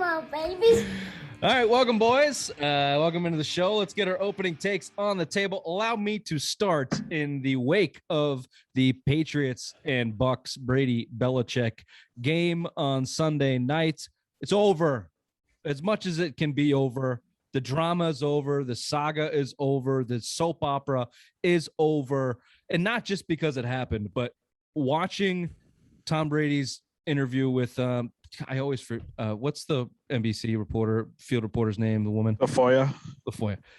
on, baby. All right, welcome, boys. Welcome into the show. Let's get our opening takes on the table. Allow me to start in the wake of the Patriots and Bucs Brady Belichick game on Sunday night. It's over. As much as it can be over. The drama is over. The saga is over. The soap opera is over. And not just because it happened, but watching Tom Brady's interview with I always forget what's the NBC reporter, field reporter's name, the woman? Lafoya.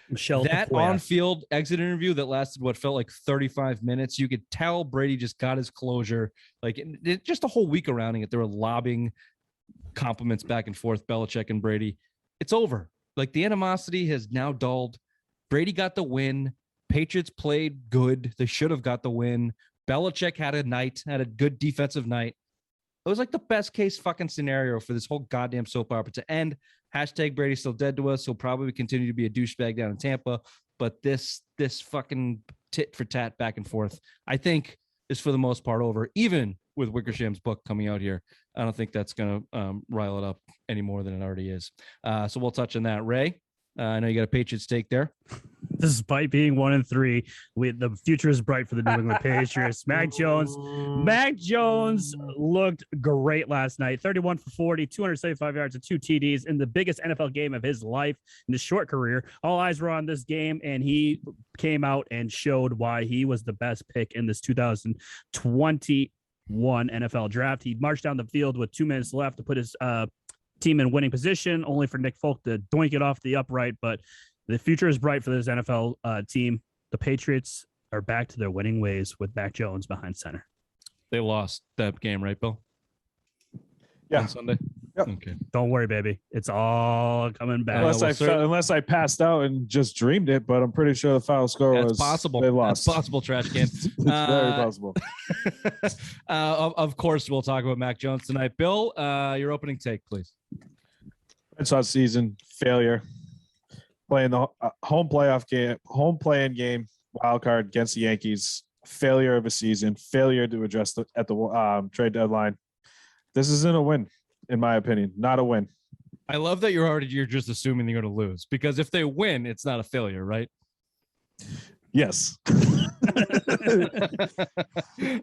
Michelle. That on-field exit interview that lasted what felt like 35 minutes. You could tell Brady just got his closure. Like just a whole week around it, they were lobbing compliments back and forth, Belichick and Brady. It's over. Like the animosity has now dulled. Brady got the win. Patriots played good. They should have got the win. Belichick had a good defensive night. It was like the best case fucking scenario for this whole goddamn soap opera to end. Hashtag Brady's still dead to us. He'll probably continue to be a douchebag down in Tampa. But this fucking tit for tat back and forth, I think, is for the most part over. Even with Wickersham's book coming out here, I don't think that's going to rile it up any more than it already is. So we'll touch on that. Ray, I know you got a Patriots take there. Despite being 1-3, the future is bright for the New England Patriots. Mac Jones looked great last night. 31 for 40, 275 yards and 2 TDs in the biggest NFL game of his life in his short career. All eyes were on this game, and he came out and showed why he was the best pick in this 2021 NFL draft. He marched down the field with 2 minutes left to put his team in winning position, only for Nick Folk to doink it off the upright. But the future is bright for this NFL team. The Patriots are back to their winning ways with Mac Jones behind center. They lost that game, right, Bill? Yeah. On Sunday? Yep. Okay. Don't worry, baby. It's all coming back. Unless I passed out and just dreamed it, but I'm pretty sure the final score was possible. They lost. That's possible, trash can. It's very possible. Of course, we'll talk about Mac Jones tonight. Bill, your opening take, please. Red Sox season failure. Playing the home playing game, wild card against the Yankees. Failure of a season. Failure to address at the trade deadline. This isn't a win, in my opinion. Not a win. I love that you're just assuming they're going to lose, because if they win, it's not a failure, right? Yes.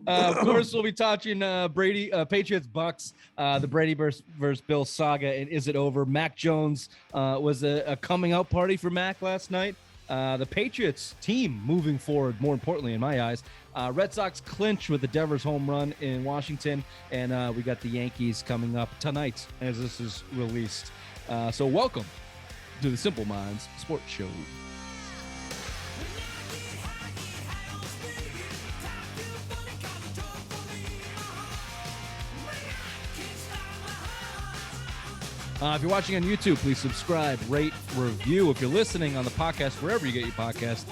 Of course, we'll be touching Brady, Patriots, Bucs, the Brady versus Bill saga, and is it over? Mac Jones was a coming out party for Mac last night. The Patriots team moving forward, more importantly in my eyes. Red Sox clinch with the Devers home run in Washington, and we got the Yankees coming up tonight as this is released. So welcome to the Simple Minds Sports Show. If you're watching on YouTube, please subscribe, rate, review. If you're listening on the podcast, wherever you get your podcast,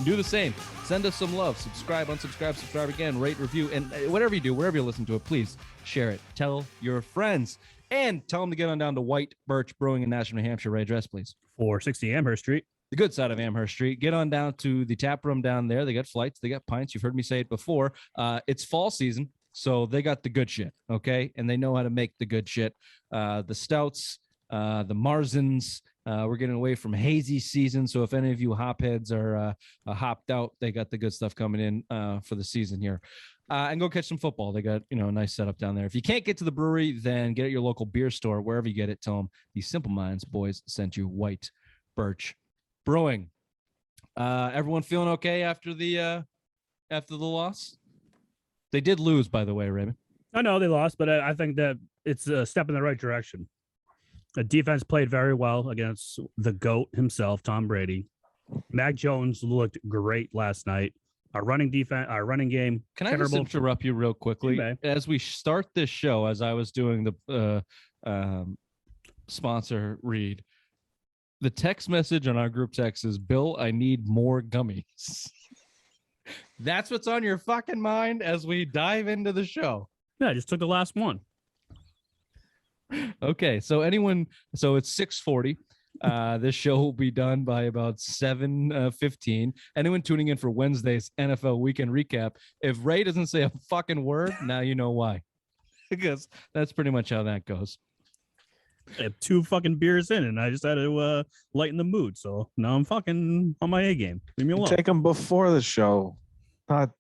do the same. Send us some love. Subscribe, unsubscribe, subscribe again, rate, review, and whatever you do, wherever you listen to it, please share it. Tell your friends. And tell them to get on down to White Birch Brewing in Nashua, New Hampshire. Ray, address, please. 460 Amherst Street. The good side of Amherst Street. Get on down to the tap room down there. They got flights. They got pints. You've heard me say it before. It's fall season, so they got the good shit, okay? And they know how to make the good shit. The stouts, the Marzens. We're getting away from hazy season, so if any of you hopheads are hopped out, they got the good stuff coming in for the season here. And go catch some football. They got, a nice setup down there. If you can't get to the brewery, then get at your local beer store, wherever you get it. Tell them the Simple Minds boys sent you. White Birch Brewing. Everyone feeling okay after the loss? They did lose, by the way, Raymond. I know they lost, but I think that it's a step in the right direction. The defense played very well against the GOAT himself, Tom Brady. Mac Jones looked great last night. Our running game. Can I just interrupt you real quickly? As we start this show, as I was doing the sponsor read, the text message on our group text is, Bill, I need more gummies. That's what's on your fucking mind as we dive into the show. Yeah, I just took the last one. Okay, so it's 6:40. This show will be done by about 7:15. Anyone tuning in for Wednesday's NFL weekend recap, if Ray doesn't say a fucking word, now you know why. Because that's pretty much how that goes. I have 2 fucking beers in, and I just had to lighten the mood. So now I'm fucking on my A game. Leave me alone. Take them before the show. Not.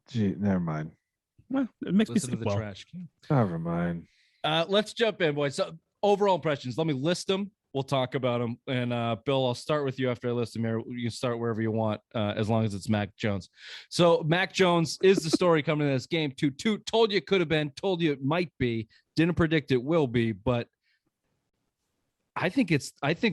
Gee, never mind. Well, it makes Listen me to sick. the trash can. Never mind. Let's jump in, boys. So overall impressions. Let me list them. We'll talk about them. And Bill, I'll start with you after I list them here. You can start wherever you want, as long as it's Mac Jones. So Mac Jones is the story coming in this game. Told you it could have been, told you it might be, didn't predict it will be, but I think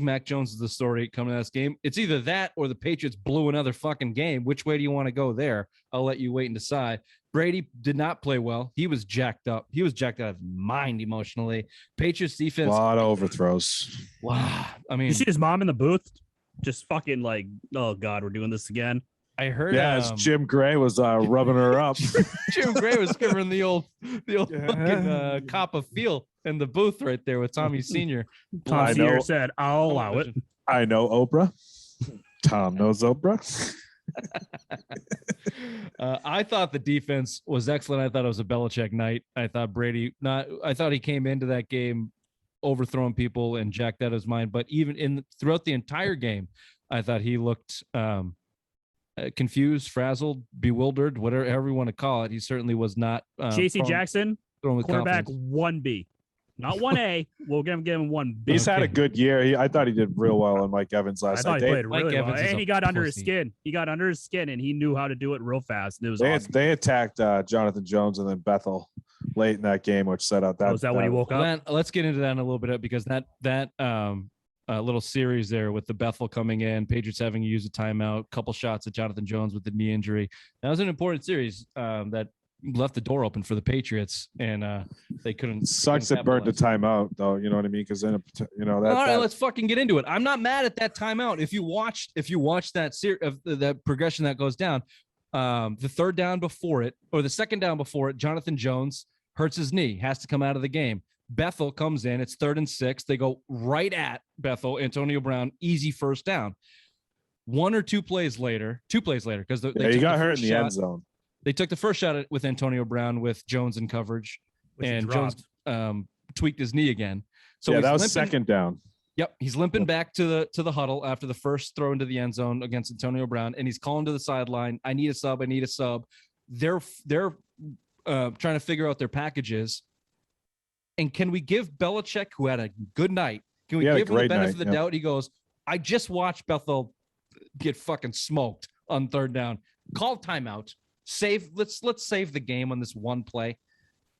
Mac Jones is the story coming in this game. It's either that or the Patriots blew another fucking game. Which way do you want to go there? I'll let you wait and decide. Brady did not play well. He was jacked up. He was jacked out of his mind emotionally. Patriots defense. A lot of overthrows. Wow. I mean, You see his mom in the booth, just fucking like, oh God, we're doing this again. I heard. Yeah, Jim Gray was rubbing her up. Jim Gray was giving the old fucking cop of feel in the booth right there with Tommy Senior. Tom Senior said, "I'll allow it." I know Oprah. Tom knows Oprah. I thought the defense was excellent. I thought it was a Belichick night. I thought I thought he came into that game overthrowing people and jacked out his mind. But even throughout the entire game, I thought he looked confused, frazzled, bewildered, however you want to call it. He certainly was not. J.C. Jackson, quarterback 1B. Not 1A. We'll give him 1B. He's had a good year. I thought he did real well on Mike Evans last night. I thought he played really well. And he got under his skin. He got under his skin, and he knew how to do it real fast. It was awesome. They attacked Jonathan Jones and then Bethel late in that game, which set out that. Was that when he woke up? Let's get into that in a little bit because that little series there with the Bethel coming in, Patriots having to use a timeout, couple shots at Jonathan Jones with the knee injury. That was an important series that left the door open for the Patriots, and they couldn't. Sucks it burned the timeout, though. You know what I mean? Because then, all right, let's fucking get into it. I'm not mad at that timeout. If you watch that series of that progression that goes down, the third down before it or the second down before it, Jonathan Jones hurts his knee, has to come out of the game. Bethel comes in. It's 3rd and 6. They go right at Bethel. Antonio Brown, easy first down. 2 plays later, because he got hurt in the end zone. They took the first shot with Antonio Brown with Jones in coverage, and Jones tweaked his knee again. So that was second down. Yep, he's limping back to the huddle after the first throw into the end zone against Antonio Brown, and he's calling to the sideline. I need a sub. They're trying to figure out their packages. And can we give Belichick, who had a good night, give him the benefit of the doubt? He goes, I just watched Bethel get fucking smoked on 3rd down. Call timeout. Let's save the game on this one play.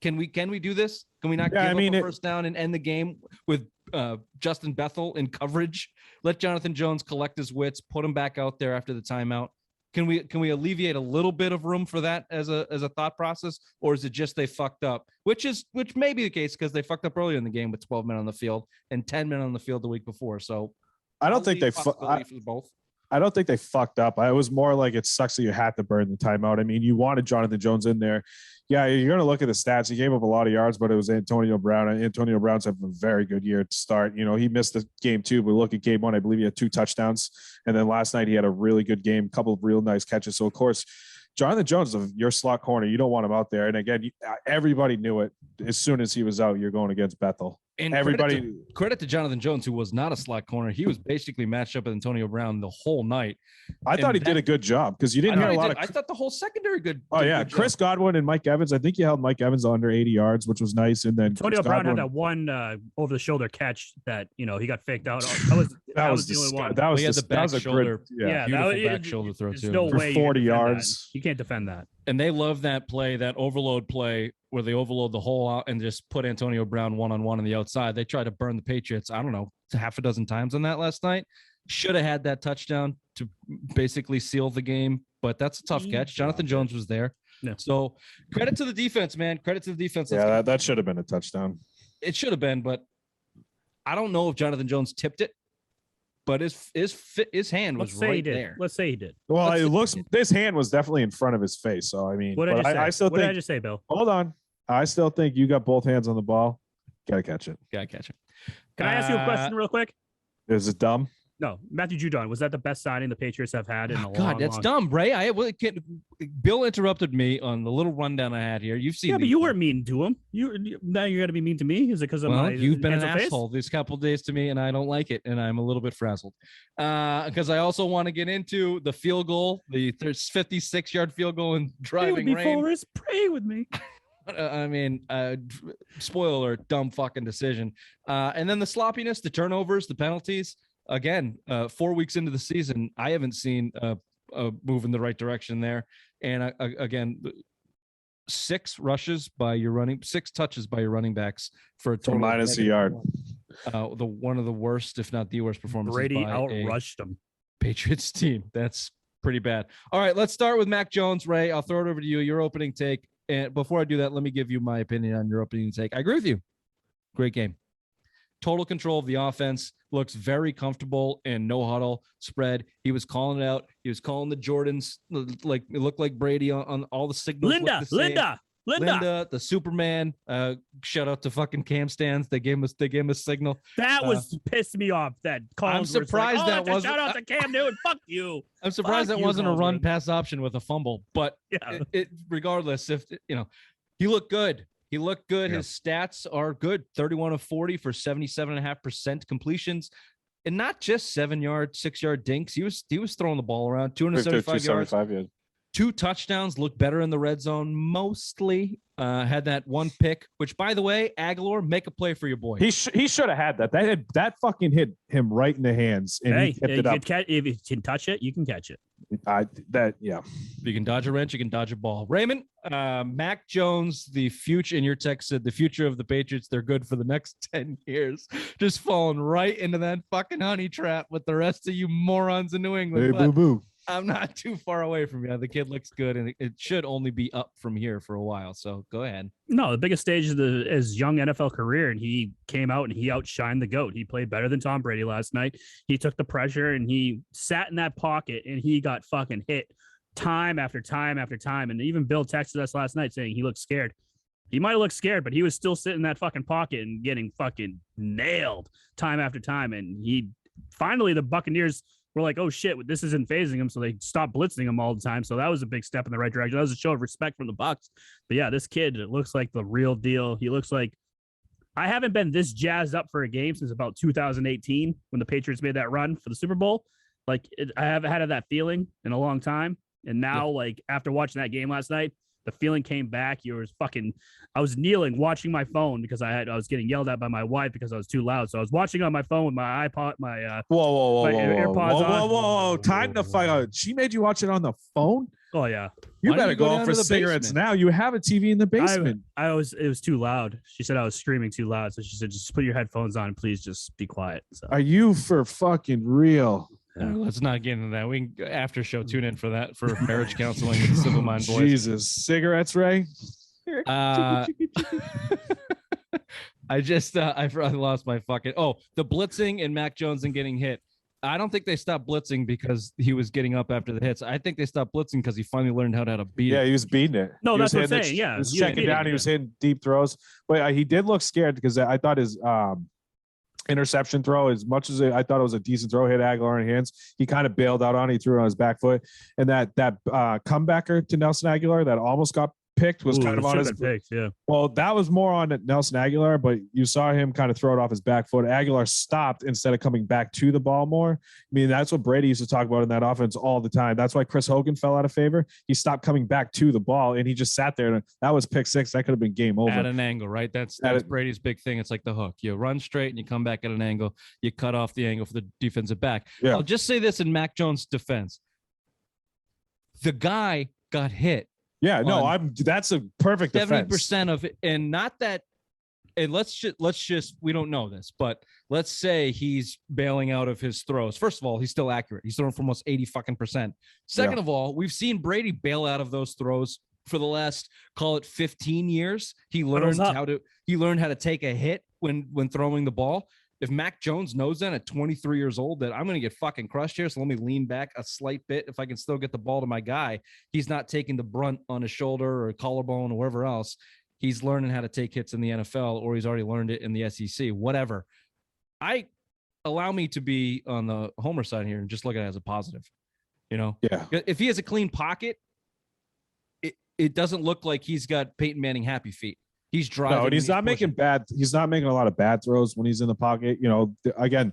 Can we do this? Can we not give up a first down and end the game with Justin Bethel in coverage? Let Jonathan Jones collect his wits, put him back out there after the timeout. Can we alleviate a little bit of room for that as a thought process, or is it just they fucked up? Which may be the case because they fucked up earlier in the game with 12 men on the field and 10 men on the field the week before. So I don't think they both. I don't think they fucked up. I was more like it sucks that you had to burn the timeout. I mean, you wanted Jonathan Jones in there. Yeah, you're going to look at the stats. He gave up a lot of yards, but it was Antonio Brown. And Antonio Brown's having a very good year to start. He missed the game 2, but look at game 1. I believe he had 2 touchdowns. And then last night he had a really good game, a couple of real nice catches. So, of course, Jonathan Jones is your slot corner. You don't want him out there. And again, everybody knew it. As soon as he was out, you're going against Bethel. And everybody credit to Jonathan Jones, who was not a slot corner. He was basically matched up with Antonio Brown the whole night. I thought he did a good job because you didn't hear a lot of. I thought the whole secondary good. Oh yeah, Chris Godwin and Mike Evans. I think you held Mike Evans under 80 yards, which was nice. And then Antonio Brown had that one over the shoulder catch that he got faked out. That was the only one. That was the back shoulder. Back shoulder throw too. No for way 40 yards. You can't defend that. And they love that play, that overload play where they overload the hole out and just put Antonio Brown one-on-one on the outside. They tried to burn the Patriots, I don't know, half a dozen times on that last night. Should have had that touchdown to basically seal the game, but that's a tough catch. Jonathan Jones was there. Yeah. So credit to the defense, man. Credit to the defense. Yeah, that should have been a touchdown. It should have been, but I don't know if Jonathan Jones tipped it. But his hand was right there. Let's say he did. Well, this hand was definitely in front of his face. So I mean, what did I still what think. Did I just say, Bill? Hold on, I still think you got both hands on the ball. Gotta catch it. Gotta catch it. Can I ask you a question real quick? Is it dumb? No, Matthew Judon. Was that the best signing the Patriots have had in a God, that's dumb, Ray. I really can't. Bill interrupted me on the little rundown I had here. You've seen. Yeah, but you weren't mean to him. Now you're gonna be mean to me. Is it because you've been an asshole these couple of days to me, and I don't like it, and I'm a little bit frazzled. Because I also want to get into the field goal, the 56-yard field goal and driving rain. Forrest, pray with me. I mean, spoiler alert, dumb fucking decision. And then the sloppiness, the turnovers, the penalties. Again, 4 weeks into the season, I haven't seen a move in the right direction there. And again, 6 touches by your running backs for a total minus a yard. One of the worst, if not the worst performances. Brady outrushed them. Patriots team. That's pretty bad. All right, let's start with Mac Jones. Ray, I'll throw it over to you. Your opening take. And before I do that, let me give you my opinion on your opening take. I agree with you. Great game. Total control of the offense. Looks very comfortable in no huddle spread. He was calling it out. He was calling the Jordans. Like it looked like Brady on all the signals. Linda, the Superman. Shout out to fucking Cam stands. They gave him a signal. That was pissed me off. That I'm surprised like, that wasn't. Shout out to Cam Newton. Fuck you. I'm surprised that wasn't a run pass option with a fumble. But yeah. Regardless, if he looked good. He looked good. Yeah. His stats are good. 31 of 40 for 77.5% completions. And not just 7-yard, 6-yard dinks. He was throwing the ball around 275 yards. Yeah. 2 touchdowns, looked better in the red zone. Mostly had that one pick, which, by the way, Aguilar, make a play for your boy. He should have had that. That fucking hit him right in the hands, and he tipped it up. If you can touch it, you can catch it. Yeah. If you can dodge a wrench, you can dodge a ball. Raymond, Mac Jones, the future, in your text said the future of the Patriots, they're good for the next 10 years. Just falling right into that fucking honey trap with the rest of you morons in New England. Hey, boo-boo. I'm not too far away from you. The kid looks good, and it should only be up from here for a while. So go ahead. No, the biggest stage of his young NFL career, and he came out and he outshined the GOAT. He played better than Tom Brady last night. He took the pressure and he sat in that pocket, and he got fucking hit time after time after time. And even Bill texted us last night saying he looked scared. He might have looked scared, but he was still sitting in that fucking pocket and getting fucking nailed time after time. And finally, the Buccaneers were like, oh shit, this isn't phasing him, so they stopped blitzing him all the time. So that was a big step in the right direction. That was a show of respect from the Bucs. But yeah, this kid, it looks like the real deal. He looks like I haven't been this jazzed up for a game since about 2018 when the Patriots made that run for the Super Bowl. Like I haven't had that feeling in a long time. And now, like after watching that game last night, the feeling came back. I was kneeling watching my phone because I was getting yelled at by my wife because I was too loud. So I was watching on my phone with my iPod, my AirPods on. Whoa. Time to fight out. She made you watch it on the phone? Oh yeah. You better go for cigarettes now. You have a TV in the basement. It was too loud. She said I was screaming too loud. So she said, just put your headphones on and please just be quiet. So. Are you for fucking real? Let's not get into that. We can after show tune in for that for marriage counseling with the Simple Mind Boys. Jesus, cigarettes, Ray. I lost my fucking the blitzing and Mac Jones and getting hit. I don't think they stopped blitzing because he was getting up after the hits. I think they stopped blitzing because he finally learned how to beat it. Yeah, he was beating it. No, that's what I'm saying. Yeah, he was checking down. He was hitting deep throws, but he did look scared because I thought his interception throw, as much as I thought it was a decent throw, hit Aguilar in the hands, he kind of bailed out on it. He threw it on his back foot, and that comebacker to Nelson Aguilar that almost got picked was kind of on his picked, yeah. Well, that was more on Nelson Aguilar, but you saw him kind of throw it off his back foot. Aguilar stopped instead of coming back to the ball more. I mean, that's what Brady used to talk about in that offense all the time. That's why Chris Hogan fell out of favor. He stopped coming back to the ball, and he just sat there. And that was pick six. That could have been game over. At an angle, right? That's Brady's big thing. It's like the hook. You run straight and you come back at an angle. You cut off the angle for the defensive back. Yeah. I'll just say this in Mac Jones' defense. The guy got hit. Yeah, no, that's a perfect 70% of it, and not that. And let's just we don't know this, but let's say he's bailing out of his throws. First of all, he's still accurate. He's throwing for almost 80%. Second of all, we've seen Brady bail out of those throws for the last, call it 15 years. He learned how to take a hit when throwing the ball. If Mac Jones knows then at 23 years old that I'm going to get fucking crushed here, so let me lean back a slight bit. If I can still get the ball to my guy, he's not taking the brunt on his shoulder or collarbone or wherever else. He's learning how to take hits in the NFL, or he's already learned it in the SEC, whatever. I allow me to be on the homer side here and just look at it as a positive. Yeah. If he has a clean pocket, it doesn't look like he's got Peyton Manning happy feet. He's driving. No, and he's not making a lot of bad throws when he's in the pocket. Again,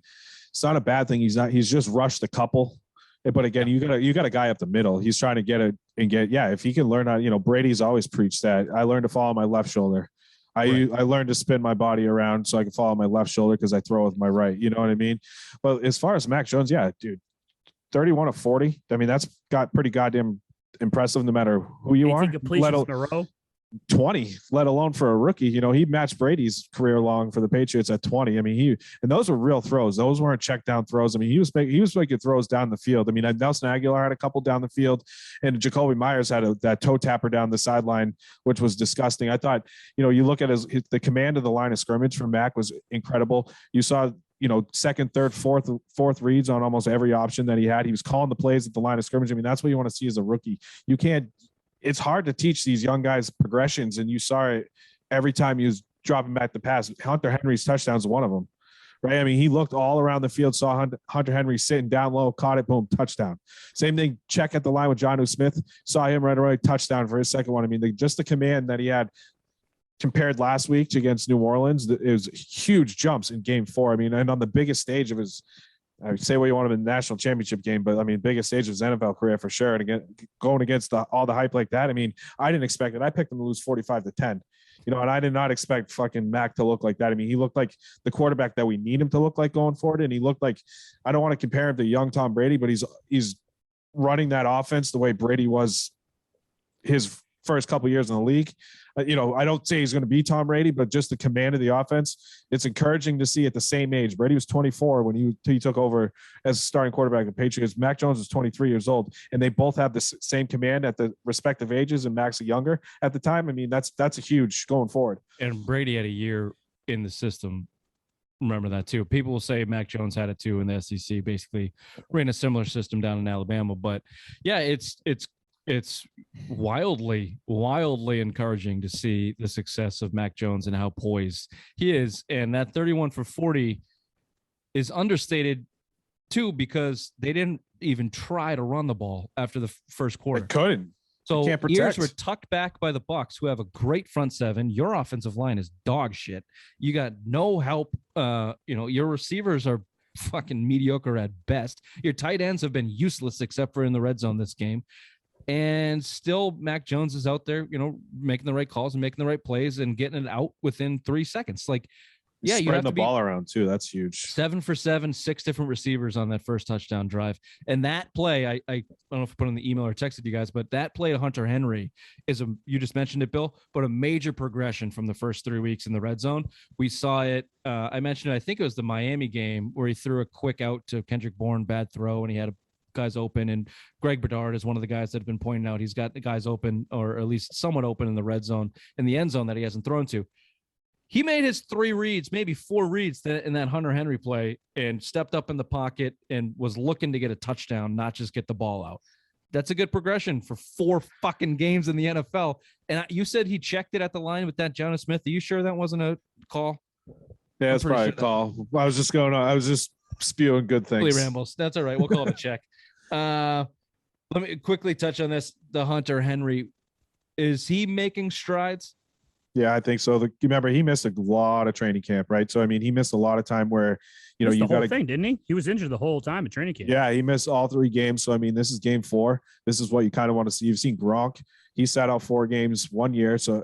it's not a bad thing. He's just rushed a couple. But again, you got a guy up the middle. He's trying to get it and if he can learn how, Brady's always preached that. I learned to follow my left shoulder. I learned to spin my body around so I can follow my left shoulder because I throw with my right. You know what I mean? But as far as Mac Jones, yeah, dude, 31 of 40. I mean, that's got pretty goddamn impressive no matter who you are. Completions in a row. 20, let alone for a rookie. He matched Brady's career long for the Patriots at 20. I mean, and those were real throws. Those weren't check down throws. I mean, he was making throws down the field. I mean, Nelson Aguilar had a couple down the field, and Jacoby Myers had that toe tapper down the sideline, which was disgusting. I thought, you look at the command of the line of scrimmage from Mac was incredible. You saw, second, third, fourth reads on almost every option that he had. He was calling the plays at the line of scrimmage. I mean, that's what you want to see as a rookie. It's hard to teach these young guys progressions, and you saw it every time he was dropping back the pass. Hunter Henry's touchdown is one of them, right? I mean, he looked all around the field, saw Hunter Henry sitting down low, caught it, boom, touchdown. Same thing, check at the line with Jonnu Smith, saw him right away, touchdown for his second one. I mean, just the command that he had compared last week against New Orleans, it was huge jumps in game 4. I mean, and on the biggest stage of his, I would say what you want him in the national championship game, but I mean, biggest stage of his NFL career for sure. And again, going against all the hype like that, I mean, I didn't expect it. I picked him to lose 45-10, and I did not expect fucking Mac to look like that. I mean, he looked like the quarterback that we need him to look like going forward. And he looked like, I don't want to compare him to young Tom Brady, but he's running that offense the way Brady was his first couple years in the league. I don't say he's going to be Tom Brady, but just the command of the offense, it's encouraging to see at the same age. Brady was 24 when he took over as starting quarterback of the Patriots. Mac Jones was 23 years old, and they both have the same command at the respective ages, and Mac's younger at the time. I mean, that's a huge going forward. And Brady had a year in the system. Remember that too. People will say Mac Jones had it too in the SEC, basically ran a similar system down in Alabama. But yeah, it's wildly encouraging to see the success of Mac Jones and how poised he is. And that 31 for 40 is understated too, because they didn't even try to run the ball after the first quarter. They couldn't. So ears were tucked back by the Bucs, who have a great front seven. Your offensive line is dog shit. You got no help. Your receivers are fucking mediocre at best. Your tight ends have been useless except for in the red zone this game. And still, Mac Jones is out there, making the right calls and making the right plays and getting it out within 3 seconds. Like, yeah, you have the ball around too. That's huge. 7 for 7, 6 different receivers on that first touchdown drive. And that play, I don't know if I put in the email or texted you guys, but that play to Hunter Henry you just mentioned it, Bill, but a major progression from the first 3 weeks in the red zone. We saw it. I mentioned it. I think it was the Miami game where he threw a quick out to Kendrick Bourne, bad throw, and he had guys open, and Greg Bedard is one of the guys that have been pointing out he's got the guys open, or at least somewhat open in the red zone, in the end zone that he hasn't thrown to. He made his 3 reads, maybe 4 reads in that Hunter Henry play, and stepped up in the pocket and was looking to get a touchdown, not just get the ball out. That's a good progression for 4 fucking games in the NFL. And you said he checked it at the line with that Jonnu Smith. Are you sure that wasn't a call? Yeah, it's probably a call. I was just spewing good things. Rambles. That's all right. We'll call it a check. Let me quickly touch on this. The Hunter Henry, is he making strides? Yeah, I think so. Remember, he missed a lot of training camp, right? So, I mean, he missed a lot of time where, you got the thing, didn't he? He was injured the whole time at training camp. Yeah, he missed all 3 games. So, I mean, this is game 4. This is what you kind of want to see. You've seen Gronk. He sat out 4 games 1 year. So,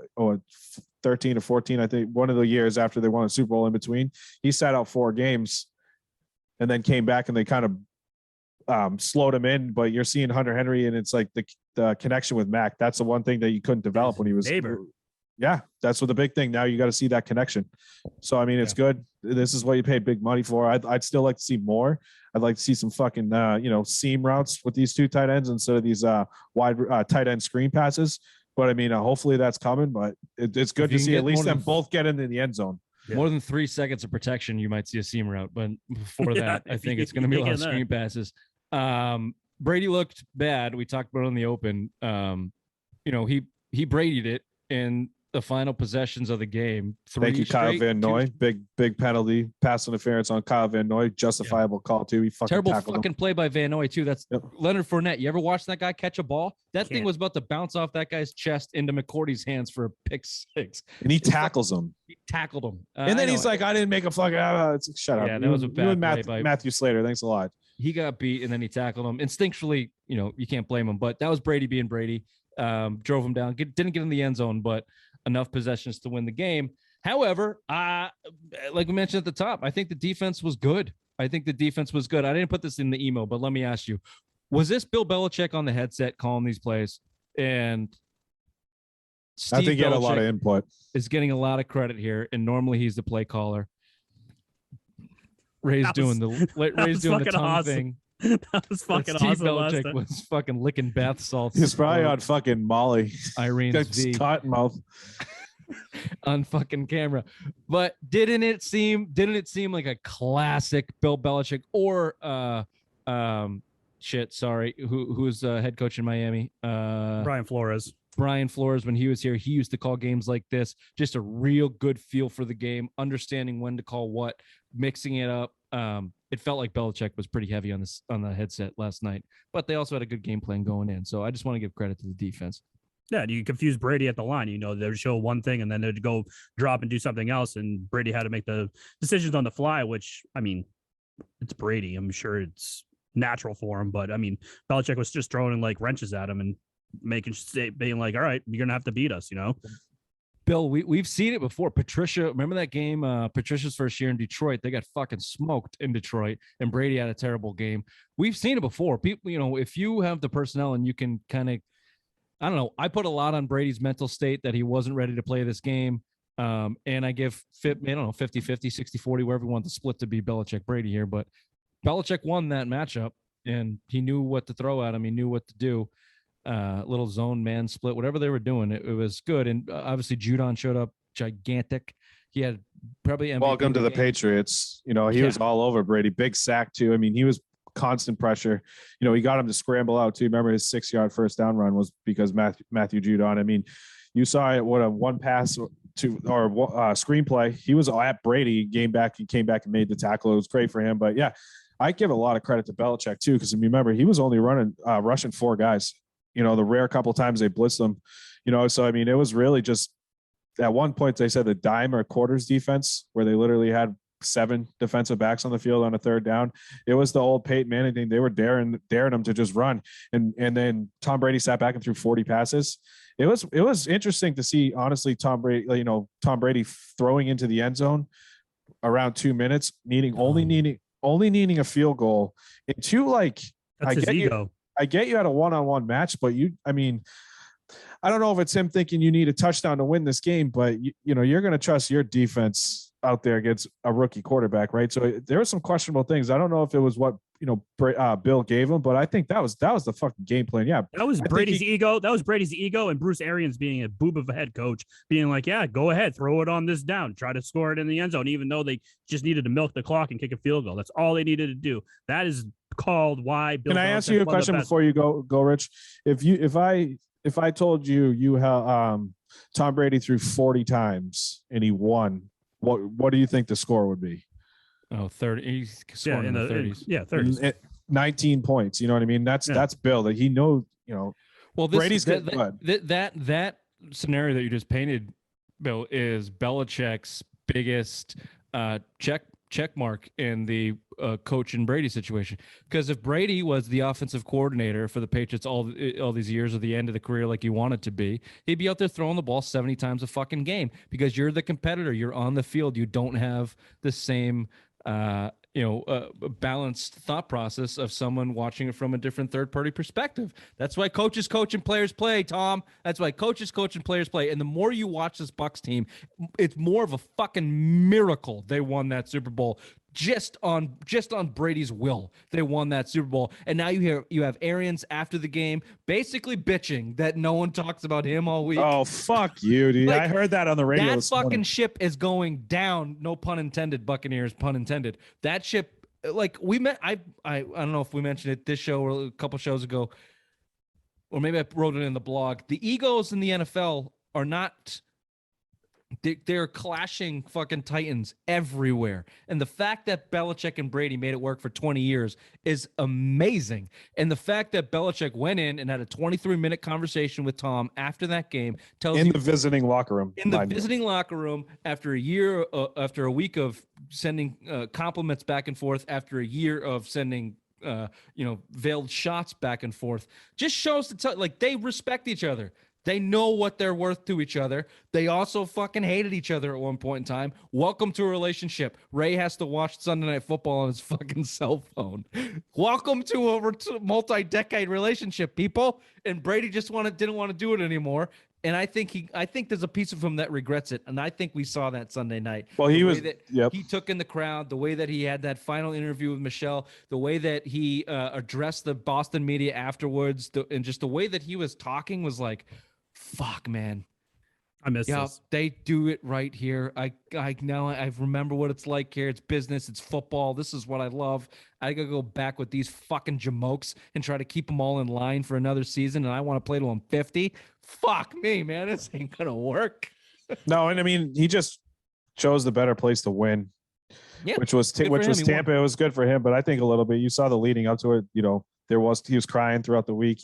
13 or 14, I think, one of the years after they won a Super Bowl in between. He sat out 4 games and then came back, and they kind of slowed him in. But you're seeing Hunter Henry, and it's like the connection with Mac. That's the one thing that you couldn't develop when he was neighbor. Yeah, that's what the big thing. Now you got to see that connection. So, I mean, it's good. This is what you paid big money for. I'd still like to see more. I'd like to see some fucking, seam routes with these 2 tight ends instead of these wide tight end screen passes. But, I mean, hopefully that's coming. But it's good to see at least them both get into the end zone. Yeah. More than 3 seconds of protection, you might see a seam route. But before that, I think it's going to be a lot of screen passes. Brady looked bad. We talked about it in the open. He Brady'd it. And the final possessions of the game. Thank you, Kyle Van Noy. Big penalty, pass interference on Kyle Van Noy. Justifiable call too. He fucking terrible tackled fucking him. Play by Van Noy too. That's Leonard Fournette. You ever watch that guy catch a ball? That thing was about to bounce off that guy's chest into McCourty's hands for a pick six, and he tackles him. He tackled him, and then he's like, "I didn't make a fucking." Shut up. Yeah, that was a bad play by Matthew Slater. Thanks a lot. He got beat, and then he tackled him instinctually. You can't blame him, but that was Brady being Brady. Drove him down. Didn't get in the end zone, but enough possessions to win the game. However, like we mentioned at the top, I think the defense was good. I didn't put this in the email, but let me ask you, was this Bill Belichick on the headset calling these plays? And I think he had a lot of input. Is getting a lot of credit here, and normally he's the play caller. Ray's doing the tongue awesome thing. That was fucking Steve awesome. Belichick was fucking licking bath salts. He's probably on fucking Molly. Irene's V. Cottonmouth. On fucking camera. But didn't it seem like a classic Bill Belichick or who's head coach in Miami? Brian Flores. When he was here, he used to call games like this. Just a real good feel for the game, understanding when to call what, mixing it up. It felt like Belichick was pretty heavy on the headset last night, but they also had a good game plan going in. So I just want to give credit to the defense. Yeah, you confuse Brady at the line. They'd show one thing and then they'd go drop and do something else. And Brady had to make the decisions on the fly, which, I mean, it's Brady. I'm sure it's natural for him. But, I mean, Belichick was just throwing like wrenches at him and being like, all right, you're going to have to beat us, Bill, we've seen it before. Patricia, remember that game? Patricia's first year in Detroit, they got fucking smoked in Detroit, and Brady had a terrible game. We've seen it before. People, if you have the personnel and you can kind of, I don't know. I put a lot on Brady's mental state that he wasn't ready to play this game, and I give 50-50, 60-40, wherever you want the split to be Belichick Brady here. But Belichick won that matchup, and he knew what to throw at him. He knew what to do. Little zone man split, whatever they were doing, it was good. And obviously Judon showed up gigantic. He had probably MVP. Welcome to the Patriots. He was all over Brady. Big sack too. I mean, he was constant pressure. He got him to scramble out too. Remember his 6-yard first down run was because Matthew Judon. I mean, you saw it. What a one pass to or screenplay. He was at Brady. He came back and made the tackle. It was great for him. But yeah, I give a lot of credit to Belichick too, because remember he was only rushing 4 guys. The rare couple times they blitzed them, so I mean, it was really just at one point they said the dime or quarters defense where they literally had 7 defensive backs on the field on a third down. It was the old Peyton Manning thing. They were daring them to just run. And then Tom Brady sat back and threw 40 passes. It was interesting to see, honestly, Tom Brady throwing into the end zone around 2 minutes, only needing a field goal. And 2, that's his ego. I get you at a one-on-one match, but I don't know if it's him thinking you need a touchdown to win this game, but you're going to trust your defense out there against a rookie quarterback, right? So there were some questionable things. I don't know if it was what Bill gave him, but I think that was the fucking game plan. Yeah, that was Brady's ego. That was Brady's ego, and Bruce Arians being a boob of a head coach, being like, "Yeah, go ahead, throw it on this down, try to score it in the end zone," even though they just needed to milk the clock and kick a field goal. That's all they needed to do. That is called why Bill. Can I ask you a question before you go, Rich? If I told you have Tom Brady threw 40 times and he won, what do you think the score would be? 30. He's scoring in the 30s. 30s. 19 points. You know what I mean? That's Bill. That he knows. Well, Brady's good. That scenario that you just painted, Bill, is Belichick's biggest check mark in the coach and Brady situation. Because if Brady was the offensive coordinator for the Patriots all these years of the end of the career like you want it to be, he'd be out there throwing the ball 70 times a fucking game because you're the competitor. You're on the field. You don't have the same balanced thought process of someone watching it from a different third-party perspective. That's why coaches coach and players play, Tom. That's why coaches coach and players play. And the more you watch this Bucs team, it's more of a fucking miracle they won that Super Bowl. Just on Brady's will, they won that Super Bowl. And now you have Arians after the game basically bitching that no one talks about him all week. Oh, fuck you, dude. I heard that on the radio. That fucking ship is going down. No pun intended, Buccaneers, pun intended. That ship, I don't know if we mentioned it this show or a couple shows ago, or maybe I wrote it in the blog. The egos in the NFL are not They're clashing fucking titans everywhere. And the fact that Belichick and Brady made it work for 20 years is amazing. And the fact that Belichick went in and had a 23-minute conversation with Tom after that game tells you in the visiting locker room. In the visiting locker room after a week of sending compliments back and forth, after a year of sending veiled shots back and forth, just shows they respect each other. They know what they're worth to each other. They also fucking hated each other at one point in time. Welcome to a relationship. Ray has to watch Sunday Night Football on his fucking cell phone. Welcome to a multi-decade relationship, people. And Brady just didn't want to do it anymore. And I think there's a piece of him that regrets it. And I think we saw that Sunday night. Well, he took in the crowd, the way that he had that final interview with Michelle, the way that he addressed the Boston media afterwards, and just the way that he was talking was like, fuck, man. I miss this. They do it right here. I remember what it's like here. It's business. It's football. This is what I love. I gotta go back with these fucking jamokes and try to keep them all in line for another season. And I want to play to them 50. Fuck me, man. This ain't gonna work. No, and I mean, he just chose the better place to win, which was Tampa. It was good for him, but I think a little bit. You saw the leading up to it. He was crying throughout the week.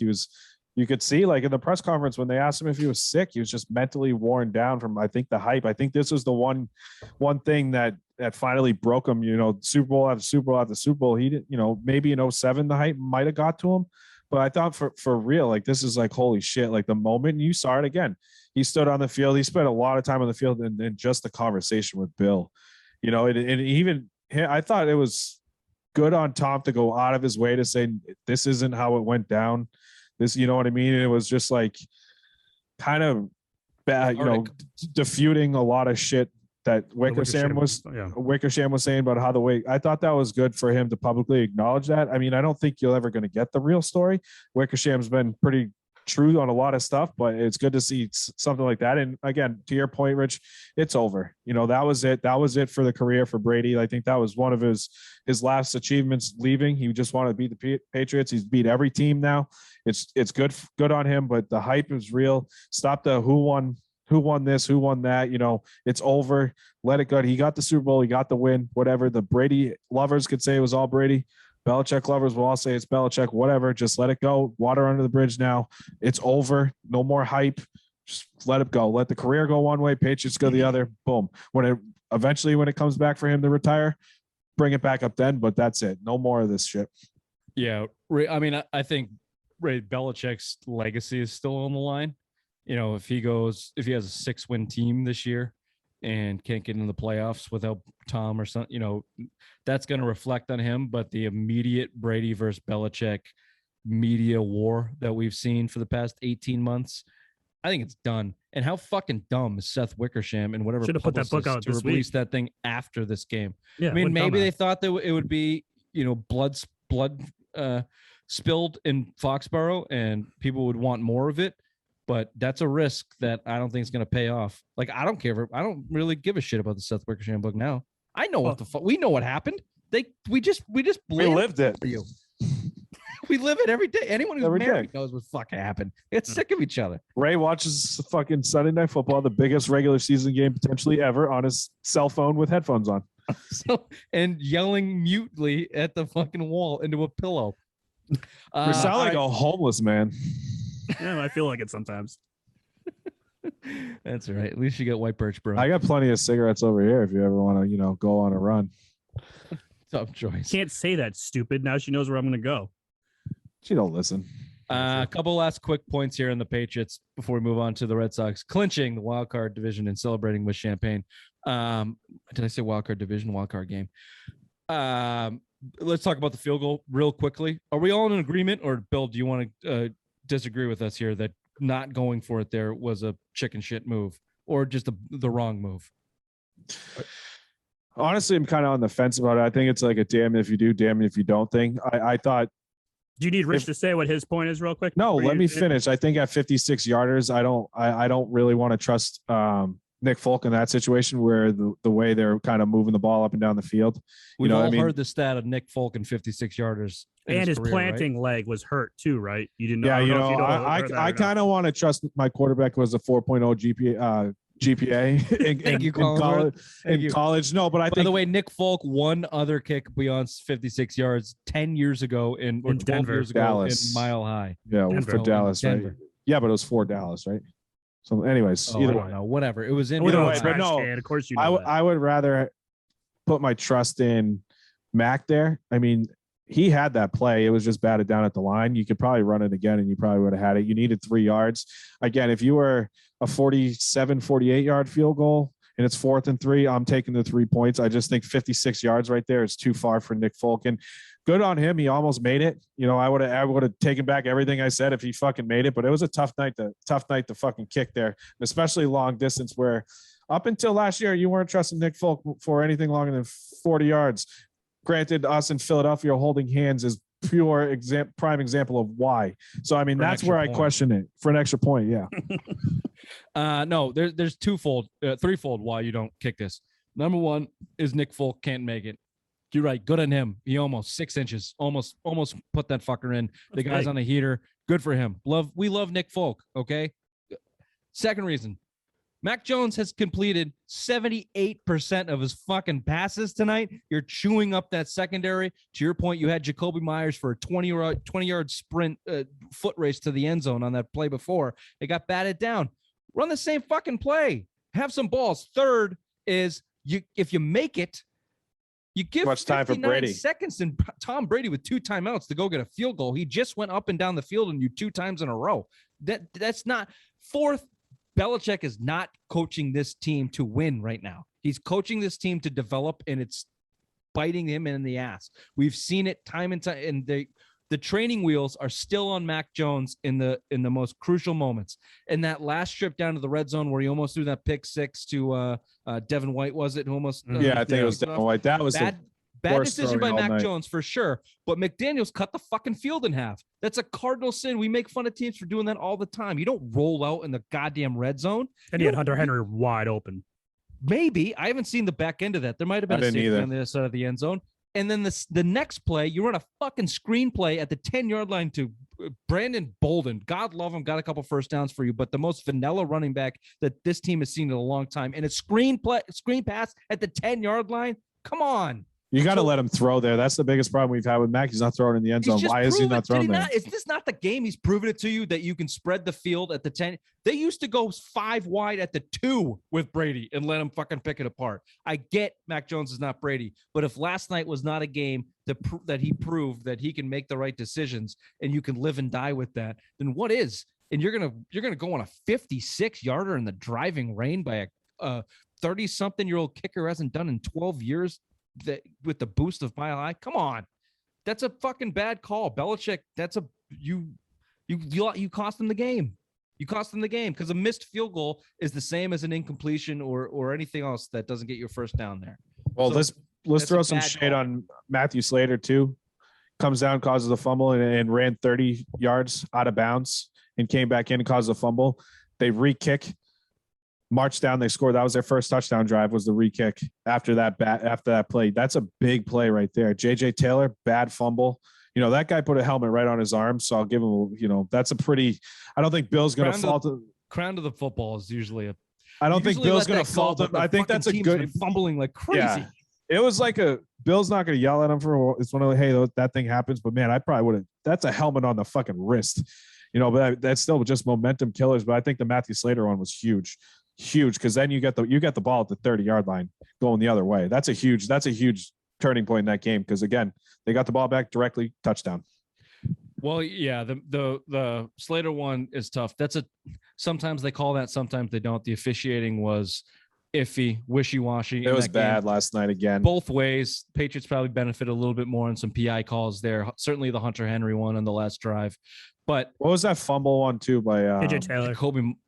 You could see, like, in the press conference when they asked him if he was sick, he was just mentally worn down from, I think, the hype. I think this was the one thing that finally broke him. Super Bowl after Super Bowl after Super Bowl. He didn't, maybe in 07 the hype might have got to him, but I thought for real, like, this is like, holy shit. Like, the moment you saw it again, he stood on the field. He spent a lot of time on the field, and just the conversation with Bill, and even I thought it was good on Tom to go out of his way to say this isn't how it went down. This, you know what I mean? It was just like kind of bad, diffusing a lot of shit that Wickersham was saying about how the way. I thought that was good for him to publicly acknowledge that. I mean, I don't think you're ever going to get the real story. Wickersham's been pretty true on a lot of stuff, but it's good to see something like that. And again, to your point, Rich, it's over. That was it. That was it for the career for Brady. I think that was one of his last achievements leaving. He just wanted to beat the Patriots. He's beat every team now. It's good on him, but the hype is real. Stop the who won this, who won that. It's over. Let it go. He got the Super Bowl. He got the win. Whatever. The Brady lovers could say it was all Brady. Belichick lovers will all say it's Belichick, whatever. Just let it go. Water under the bridge now. It's over. No more hype. Just let it go. Let the career go one way. Patriots go the other. Boom. When it comes back for him to retire, bring it back up then. But that's it. No more of this shit. Yeah. I mean, I think Belichick's legacy is still on the line. If he has a 6-win team this year and can't get into the playoffs without Tom or something, that's going to reflect on him. But the immediate Brady versus Belichick media war that we've seen for the past 18 months, I think it's done. And how fucking dumb is Seth Wickersham and whatever should have put that book out to this release week. That thing after this game? Yeah, I mean, maybe they thought that it would be, blood spilled in Foxborough and people would want more of it. But that's a risk that I don't think is going to pay off. Like, I don't care. I don't really give a shit about the Seth Wickersham book now. I know what the fuck. We know what happened. We lived it. For you. We live it every day. Anyone who's married knows what fucking happened. It's sick of each other. Ray watches fucking Sunday Night Football, the biggest regular season game potentially ever, on his cell phone with headphones on. And yelling mutely at the fucking wall into a pillow. You sound like a homeless man. Yeah, I feel like it sometimes. That's all right. At least you get white birch, bro. I got plenty of cigarettes over here if you ever want to, go on a run. Tough choice. Can't say that, stupid. Now she knows where I'm going to go. She don't listen. A couple last quick points here on the Patriots before we move on to the Red Sox clinching the wild card division and celebrating with champagne. Did I say wild card division? Wild card game. Let's talk about the field goal real quickly. Are we all in agreement, or Bill, do you want to disagree with us here that not going for it there was a chicken shit move or just the wrong move? Honestly, I'm kind of on the fence about it. I think it's like a damn if you do, damn if you don't thing. I thought. Do you need Rich to say what his point is real quick? No, let me finish. I think at 56 yarders, I don't really want to trust Nick Folk in that situation where the way they're kind of moving the ball up and down the field. We've all heard the stat of Nick Folk in 56 yarders. And his career, planting leg was hurt too, right? You didn't know. Yeah, I kind of want to trust my quarterback who has a 4.0 GPA GPA Thank you, college. No, but I think. By the way, Nick Folk, one other kick beyond 56 yards 10 years ago or 12 Denver, years ago Dallas. in Mile High. Yeah, for Dallas, right? Yeah, but it was for Dallas, right? So, anyways, either way, whatever. It was in either way, Mile but no, of course you know I would rather put my trust in Mac there. I mean, he had that play. It was just batted down at the line. You could probably run it again and you probably would have had it. You needed 3 yards. Again, if you were a 47, 48-yard field goal and it's 4th and 3, I'm taking the 3 points. I just think 56 yards right there is too far for Nick Folk. And good on him. He almost made it. You know, I would have taken back everything I said if he fucking made it, but it was a tough night to fucking kick there, especially long distance where up until last year, you weren't trusting Nick Folk for anything longer than 40 yards. Granted, us in Philadelphia holding hands is prime example of why. So, I mean, that's where I question it for an extra point. Yeah. No, there's threefold why you don't kick this. Number one is Nick Folk can't make it. You're right. Good on him. He almost 6 inches, almost put that fucker in. The guy's on a heater. Good for him. We love Nick Folk. Okay. Second reason, Mac Jones has completed 78% of his fucking passes tonight. You're chewing up that secondary. To your point, you had Jacoby Myers for a 20-yard sprint foot race to the end zone on that play before. It got batted down. Run the same fucking play. Have some balls. Third is if you make it, you give much time for Brady. Seconds and Tom Brady with 2 timeouts to go get a field goal. He just went up and down the field and you 2 times in a row. That's not. Fourth, Belichick is not coaching this team to win right now. He's coaching this team to develop, and it's biting him in the ass. We've seen it time and time, and the training wheels are still on Mac Jones in the most crucial moments. And that last trip down to the red zone where he almost threw that pick 6 to Devin White, was it? Who almost? Yeah, I think it was Devin White. That was bad decision by Mac Jones for sure. But McDaniels cut the fucking field in half. That's a cardinal sin. We make fun of teams for doing that all the time. You don't roll out in the goddamn red zone. And he had Hunter Henry wide open. Maybe. I haven't seen the back end of that. There might have been a safety on the other side of the end zone. And then the next play, you run a fucking screenplay at the 10-yard line to Brandon Bolden. God love him. Got a couple first downs for you, but the most vanilla running back that this team has seen in a long time. And a screen pass at the 10-yard line. Come on. You got to let him throw there. That's the biggest problem we've had with Mac. He's not throwing in the end zone. Why is he not throwing there? Is this not the game? He's proven it to you that you can spread the field at the 10. They used to go 5 wide at the 2 with Brady and let him fucking pick it apart. I get Mac Jones is not Brady, but if last night was not a game that he proved that he can make the right decisions and you can live and die with that, then what is? And you're gonna go on a 56-yarder in the driving rain by a 30-something-year-old kicker who hasn't done in 12 years. That with the boost of Mile High, come on, that's a fucking bad call, Belichick. That's you cost them the game. You cost them the game because a missed field goal is the same as an incompletion or anything else that doesn't get your first down there. Well, so let's throw some shade on Matthew Slater too. Comes down, causes a fumble, and ran 30 yards out of bounds and came back in and caused a fumble. They re-kick. Marched down, they scored. That was their first touchdown drive, was the re-kick after that play. That's a big play right there. JJ Taylor, bad fumble. You know, that guy put a helmet right on his arm, so I'll give him, that's a pretty – I don't think Bill's going to fault him. Crown to the football is usually a – I don't think Bill's going to fault him. I think that's a good – fumbling like crazy. Yeah. It was like Bill's not going to yell at him for – it's one of the, hey, that thing happens. But, man, I probably would have – that's a helmet on the fucking wrist. But that's still just momentum killers. But I think the Matthew Slater one was huge because then you get the ball at the 30-yard line going the other way. That's a huge turning point in that game because again they got the ball back directly, touchdown. Well, yeah, the Slater one is tough. Sometimes they call that, sometimes they don't. The officiating was iffy, wishy-washy. It was bad last night again. Both ways. Patriots probably benefit a little bit more on some PI calls there. Certainly the Hunter Henry one on the last drive. But what was that fumble one too by AJ Taylor?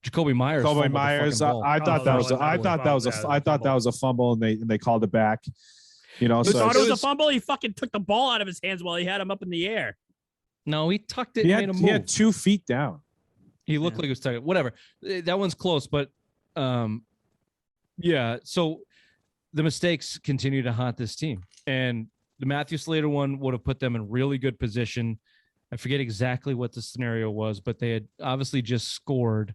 Jacoby Myers. Jacoby Myers. I thought that was a fumble, and they called it back. So thought it was a fumble. He fucking took the ball out of his hands while he had him up in the air. No, he tucked it. He had 2 feet down. He looked like he was tucking. Whatever. That one's close, but yeah. So the mistakes continue to haunt this team, and the Matthew Slater one would have put them in really good position. I forget exactly what the scenario was, but they had obviously just scored,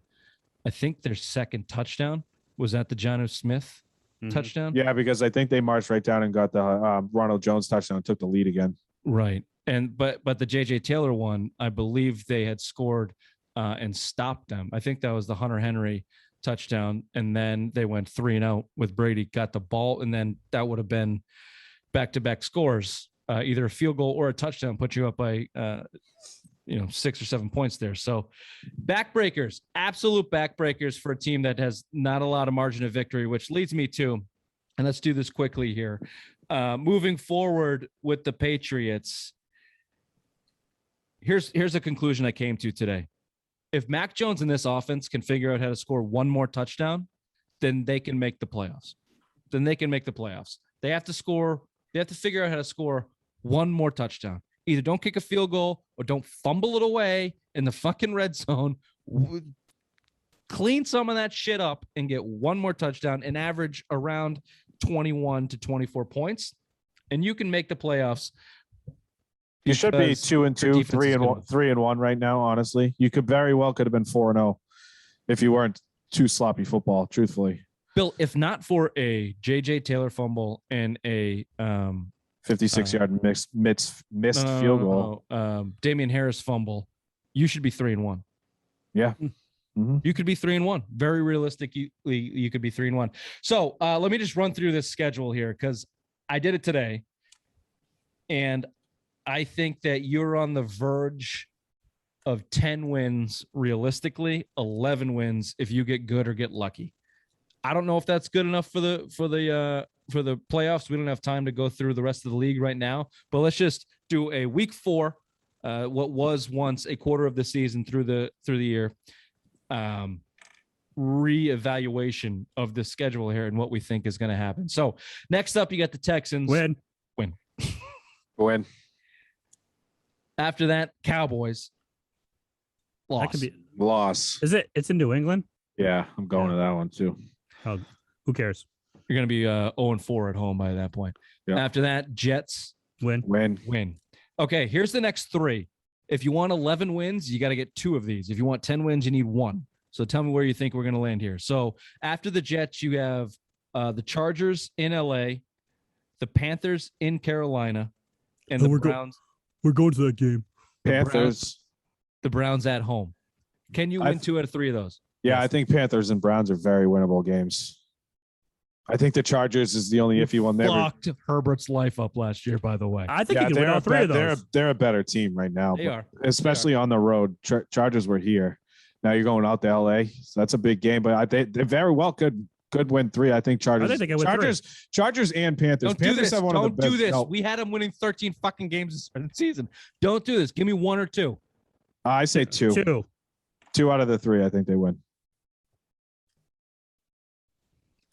I think, their second touchdown. Was that the Jonnu Smith touchdown? Yeah, because I think they marched right down and got the Ronald Jones touchdown and took the lead again. Right. And but the JJ Taylor one, I believe they had scored and stopped them. I think that was the Hunter Henry touchdown, and then they went 3-0 with Brady, got the ball, and then that would have been back-to-back scores, either a field goal or a touchdown, put you up by 6 or 7 points there. So backbreakers, absolute backbreakers for a team that has not a lot of margin of victory, which leads me to, and let's do this quickly here. Moving forward with the Patriots, here's a conclusion I came to today. If Mac Jones in this offense can figure out how to score one more touchdown, then they can make the playoffs. They have to figure out how to score one more touchdown. Either don't kick a field goal or don't fumble it away in the fucking red zone. Clean some of that shit up and get one more touchdown and average around 21 to 24 points. And you can make the playoffs. You should be 2-2, 3-1 right now. Honestly, you could very well could have been 4-0 if you weren't too sloppy football. Truthfully, Bill, if not for a JJ Taylor fumble and a 56-yard missed field goal, Damian Harris fumble, you should be 3-1. Yeah, you could be 3-1. Very realistically, you could be 3-1. So let me just run through this schedule here because I did it today, and I think that you're on the verge of 10 wins realistically, 11 wins if you get good or get lucky. I don't know if that's good enough for the playoffs. We don't have time to go through the rest of the league right now, but let's just do a week 4, what was once a quarter of the season through the year, reevaluation of the schedule here and what we think is going to happen. So next up, you got the Texans. Win. After that, Cowboys. Loss. That could be loss. Is it? It's in New England. Yeah, I'm going to that one too. Oh, who cares? You're going to be 0-4 at home by that point. Yeah. After that, Jets. Win. Okay, here's the next 3. If you want 11 wins, you got to get 2 of these. If you want 10 wins, you need 1. So tell me where you think we're going to land here. So after the Jets, you have the Chargers in LA, the Panthers in Carolina, and the Browns. We're going to that game. Panthers. The Browns at home. Can you win 2 out of 3 of those? Yeah, I think Panthers and Browns are very winnable games. I think the Chargers is the only iffy one there. Fucked Herbert's life up last year, by the way. I think you can win all 3 of those. They're a better team right now. They are. Especially on the road. Chargers were here. Now you're going out to LA. So that's a big game, but they very well could win 3. I think Chargers. I think they can win 3. Chargers and Panthers. Panthers have one of the best. Don't do this. No. We had them winning 13 fucking games this season. Don't do this. Give me 1 or 2. I say 2. 2 out of the 3. I think they win.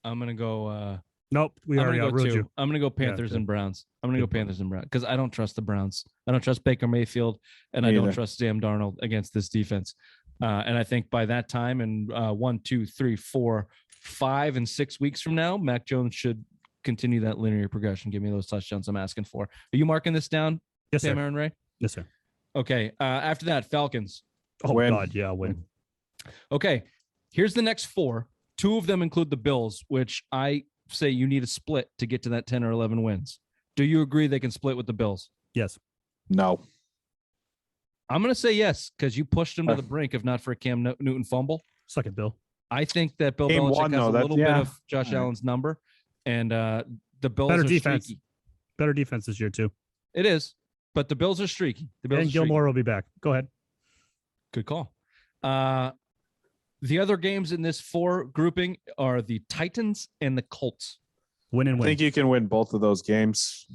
I'm gonna go. Nope, we already outruled you. I'm gonna go Panthers and Browns. Because I don't trust the Browns. I don't trust Baker Mayfield, and I don't trust Sam Darnold against this defense. And I think by that time, in 1, 2, 3, 4, 5, and 6 weeks from now, Mac Jones should continue that linear progression. Give me those touchdowns I'm asking for. Are you marking this down? Yes, Sam sir. Aaron Ray? Yes, sir. Okay. After that, Falcons. Oh, win. God, yeah, win. Okay. Here's the next 4. 2 of them include the Bills, which I say you need a split to get to that 10 or 11 wins. Do you agree they can split with the Bills? Yes. No. I'm going to say yes because you pushed them to the brink, if not for a Cam Newton fumble. Suck it, Bill. I think that Bill Game Belichick one, has though, a little bit of Josh All right. Allen's number, and the Bills Better are defense. streaky. Better defense this year, too. It is, but the Bills are streaky. And Gilmore will be back. Go ahead. Good call. The other games in this 4 grouping are the Titans and the Colts. Win and I win. think you can win both of those games,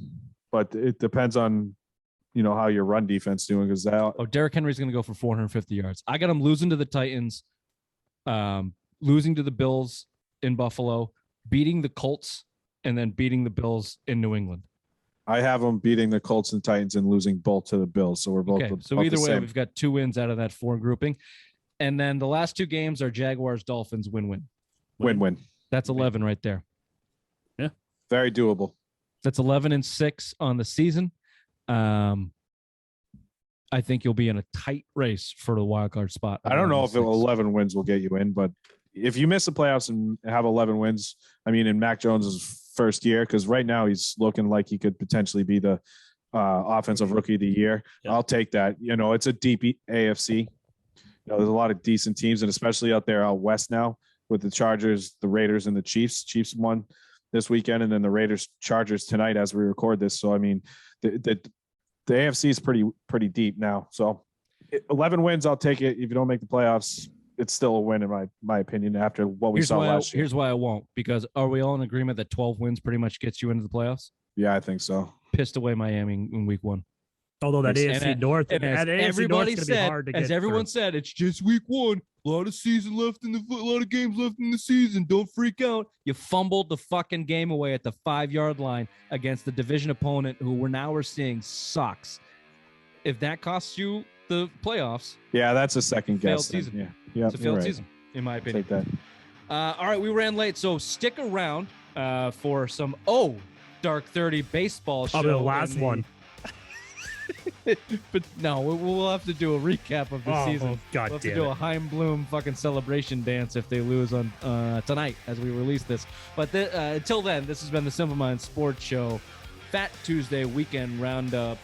but it depends on how your run defense doing because that. Oh, Derrick Henry's going to go for 450 yards. I got him losing to the Titans, losing to the Bills in Buffalo, beating the Colts, and then beating the Bills in New England. I have them beating the Colts and Titans and losing both to the Bills. So we're both. Okay. So either way, we've got 2 wins out of that 4 grouping. And then the last 2 games are Jaguars, Dolphins, win-win. Win-win. That's 11 right there. Yeah. Very doable. That's 11-6 on the season. I think you'll be in a tight race for the wild card spot. I don't know if 11 wins will get you in, but if you miss the playoffs and have 11 wins, I mean, in Mac Jones's first year, because right now he's looking like he could potentially be the offensive rookie of the year. Yeah. I'll take that. It's a deep AFC. There's a lot of decent teams, and especially out there out west now with the Chargers, the Raiders, and the Chiefs. Chiefs won this weekend, and then the Raiders Chargers tonight as we record this. So I mean, the AFC is pretty deep now. So 11 wins, I'll take it. If you don't make the playoffs, it's still a win in my opinion after what we saw last year. Here's why I won't, because are we all in agreement that 12 wins pretty much gets you into the playoffs? Yeah, I think so. Pissed away Miami in week 1. Although that AFC North, everybody said, as everyone said, it's just week 1. A lot of games left in the season. Don't freak out. You fumbled the fucking game away at the 5-yard line against the division opponent, who we're seeing sucks. If that costs you the playoffs, yeah, that's a second guess. Failed season. Yeah, it's a failed season, in my opinion. Take that. All right, we ran late, so stick around for some Dark 30 baseball show. The last one. But no, we'll have to do a recap of the season. God we'll have damn to do it. a Heim Bloom fucking celebration dance if they lose on tonight as we release this. But until then, this has been the Simple Minds Sports Show. Fat Tuesday weekend roundup,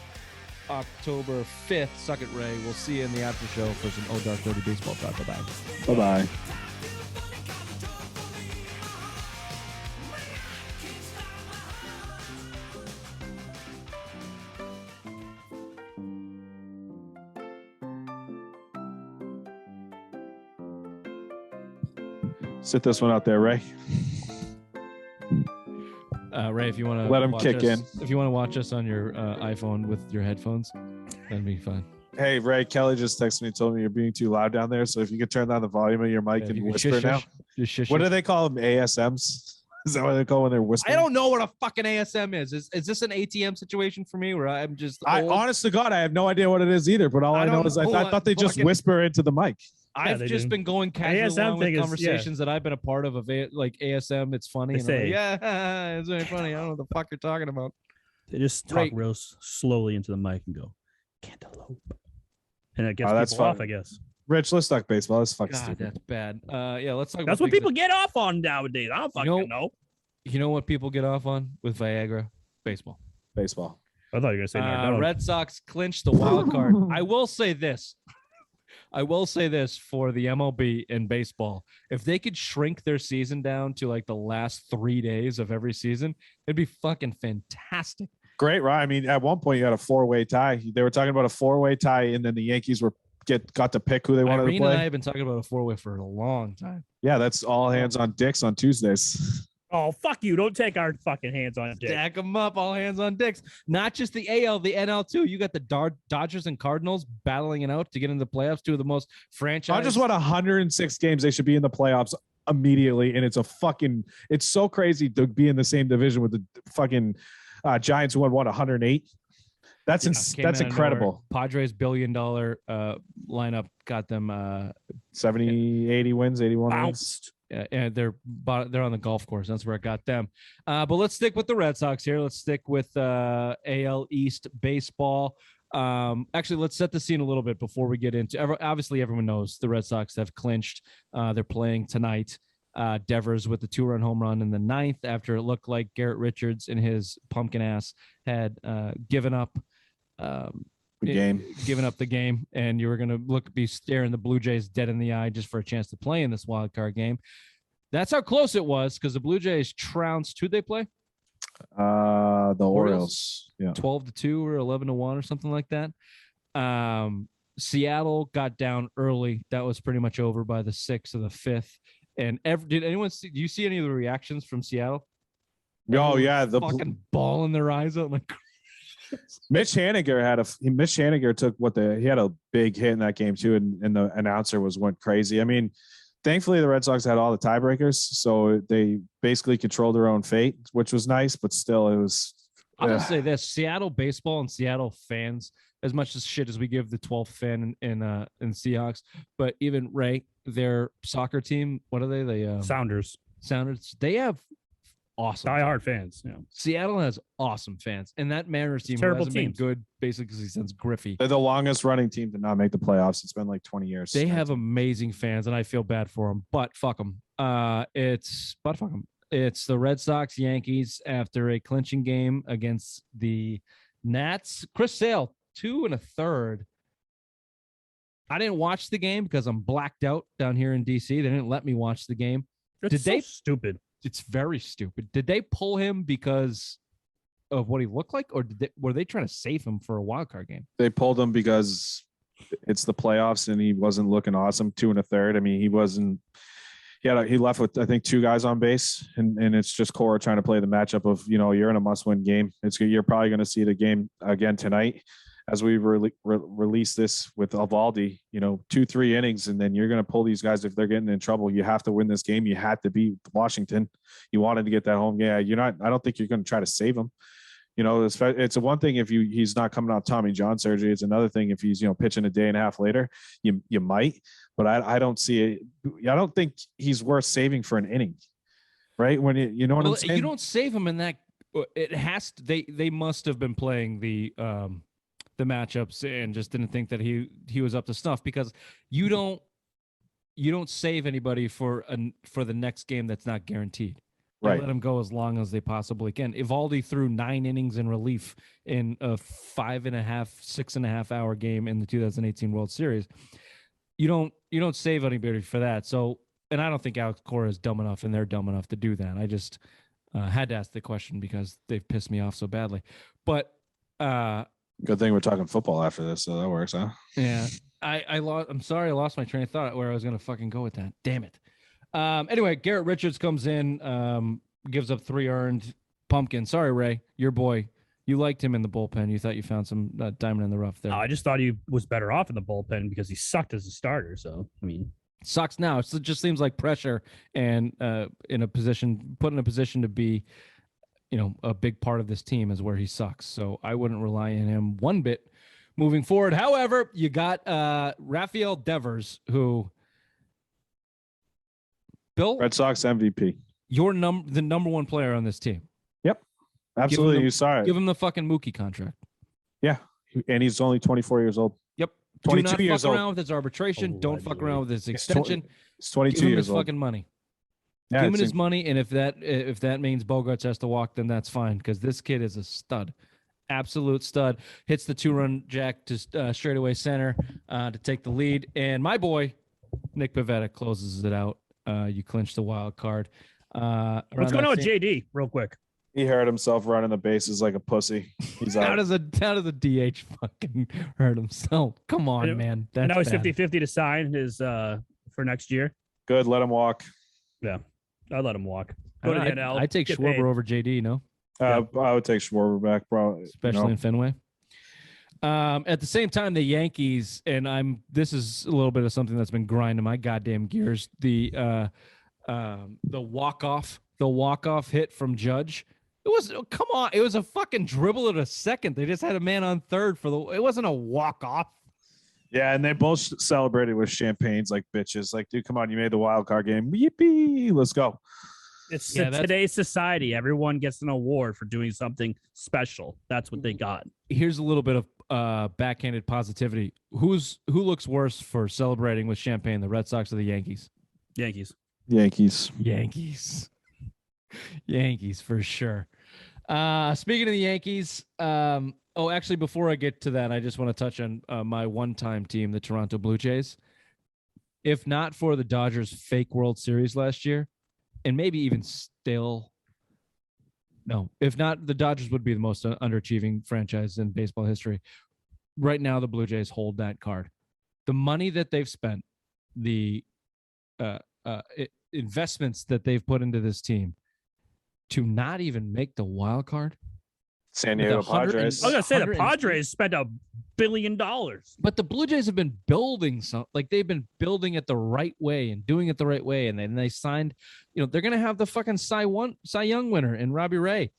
October 5th. Suck it, Ray. We'll see you in the after show for some Dark 30 baseball talk. Bye-bye. Bye-bye. Sit this one out there, Ray. Ray, if you want to let him kick in. If you want to watch us on your iPhone with your headphones, that'd be fine. Hey, Ray, Kelly just texted me and told me you're being too loud down there. So if you could turn down the volume of your mic and whisper now. What do they call them? ASMs? Is that what they call when they're whispering? I don't know what a fucking ASM is. Is this an ATM situation for me where I'm just honest to God, I have no idea what it is either. But all I know is I thought they just whisper into the mic. I've just been going casual along with conversations that I've been a part of like ASM. It's funny. They say, yeah, it's very funny. I don't know what the fuck you're talking about. They just talk real slowly into the mic and go, cantaloupe. And it gets people off, I guess. Rich, let's talk baseball. That's fucking stupid. That's bad. Yeah, let's talk. That's what people get off on nowadays. I don't fucking know. You know what people get off on with Viagra? Baseball. I thought you were gonna say Nardone. Red Sox clinch the wild card. I will say this for the MLB and baseball. If they could shrink their season down to like the last 3 days of every season, it'd be fucking fantastic. Great, right? I mean, at one point you had a 4-way tie. They were talking about a 4-way tie, and then the Yankees got to pick who they wanted to play. And I have been talking about a 4-way for a long time. Yeah, that's all hands on dicks on Tuesdays. Oh, fuck you. Don't take our fucking hands on dicks. Stack them up, all hands on dicks. Not just the AL, the NL too. You got the Dodgers and Cardinals battling it out to get into the playoffs. Two of the most franchise. Dodgers won 106 games. They should be in the playoffs immediately. And it's so crazy to be in the same division with the fucking Giants who won 108. That's incredible. Padres $1 billion lineup got them 70, 80 wins, 81 wins. And they're on the golf course. That's where it got them. But let's stick with the Red Sox here. Let's stick with AL East baseball. Actually, let's set the scene a little bit before we get into. Obviously, everyone knows the Red Sox have clinched. They're playing tonight. Devers with the 2-run home run in the 9th after it looked like Garrett Richards and his pumpkin ass had given up the game, and you were going to be staring the Blue Jays dead in the eye just for a chance to play in this wild card game. That's how close it was, because the Blue Jays trounced. Who'd they play? The Orioles. Yeah, 12-2 or 11-1 or something like that. Seattle got down early. That was pretty much over by the 6th or the 5th. And did anyone see? Do you see any of the reactions from Seattle? Oh yeah, the fucking ball in their eyes out. Like Mitch Haniger took he had a big hit in that game too, and the announcer went crazy. I mean, thankfully the Red Sox had all the tiebreakers, so they basically controlled their own fate, which was nice. But still, it was. I'm gonna say this: Seattle baseball and Seattle fans, as much as shit as we give the 12th fan in Seahawks, but even Ray, their soccer team, what are they? Sounders. They have awesome. Die-hard fans. Yeah. Seattle has awesome fans, and that Mariners team hasn't been good basically since Griffey. They're the longest running team to not make the playoffs. It's been like 20 years. They have amazing fans, and I feel bad for them. But fuck them. It's the Red Sox Yankees after a clinching game against the Nats. Chris Sale, 2 1/3. I didn't watch the game because I'm blacked out down here in DC. They didn't let me watch the game. Stupid. It's very stupid. Did they pull him because of what he looked like, or were they trying to save him for a wild card game? They pulled him because it's the playoffs and he wasn't looking awesome. 2 1/3. I mean, he wasn't. He left with I think 2 guys on base, and it's just Cora trying to play the matchup of you're in a must-win game. You're probably going to see the game again tonight as we release this with Evaldi, 2-3 innings, and then you're going to pull these guys if they're getting in trouble. You have to win this game. You had to beat Washington. You wanted to get that home. Yeah, you're not. I don't think you're going to try to save him. It's a one thing if he's not coming out Tommy John surgery. It's another thing if he's pitching a day and a half later. You might, but I don't see it. I don't think he's worth saving for an inning, right? When what I'm saying. You don't save him in that. It has to. They must have been playing the matchups and just didn't think that he was up to snuff, because you don't save anybody for the next game that's not guaranteed. Right. Let him go as long as they possibly can. Evaldi threw 9 innings in relief in a 5.5, 6.5 hour game in the 2018 World Series. You don't save anybody for that. So, and I don't think Alex Cora is dumb enough, and they're dumb enough to do that. I just had to ask the question because they've pissed me off so badly. But good thing we're talking football after this, so that works, huh? Yeah. I'm sorry I lost my train of thought where I was going to fucking go with that. Damn it. Anyway, Garrett Richards comes in, gives up 3 earned. Pumpkin. Sorry, Ray, your boy. You liked him in the bullpen. You thought you found some diamond in the rough there. No, I just thought he was better off in the bullpen because he sucked as a starter. So, I mean, sucks now. It just seems like pressure and put in a position to be, a big part of this team is where he sucks. So I wouldn't rely on him one bit moving forward. However, you got Rafael Devers, who Bill Red Sox MVP. You're the number 1 player on this team. Yep, absolutely. You saw it. Give him the fucking Mookie contract. Yeah, and he's only 24 years old. Yep. 22 years old. Don't fuck around with his arbitration. Don't fuck around with his extension. He's 22 Give him years his old. fucking money. Yeah, give him his money, and if that means Bogarts has to walk, then that's fine, because this kid is a stud. Absolute stud. Hits the 2-run jack to straightaway center to take the lead. And my boy, Nick Pivetta, closes it out. You clinch the wild card. What's going on with JD, real quick? He hurt himself running the bases like a pussy. He's out. How does a DH fucking hurt himself? Come on, man. That's now he's 50-50 to sign his for next year. Good. Let him walk. Yeah, I'd let him walk. Go to the NL. I'd take Schwarber over JD, no? I would take Schwarber back, bro. Especially in Fenway. At the same time, the Yankees, and this is a little bit of something that's been grinding my goddamn gears. The walk-off hit from Judge. It was a fucking dribble at a second. They just had a man on third it wasn't a walk-off. Yeah, and they both celebrated with champagnes like bitches. Like, dude, come on, you made the wild card game. Yippee, let's go. It's today's society. Everyone gets an award for doing something special. That's what they got. Here's a little bit of backhanded positivity. Who looks worse for celebrating with champagne, the Red Sox or the Yankees? Yankees for sure. Speaking of the Yankees, actually, before I get to that, I just want to touch on my one-time team, the Toronto Blue Jays. If not for the Dodgers' fake World Series last year, and maybe even still, no, if not, the Dodgers would be the most underachieving franchise in baseball history. Right now, the Blue Jays hold that card. The money that they've spent, the investments that they've put into this team, to not even make the wild card. San Diego Padres. I was gonna say the Padres spent $1 billion, but the Blue Jays have been building they've been building it the right way and doing it the right way, and then they signed. They're gonna have the fucking Cy Young winner in Robbie Ray,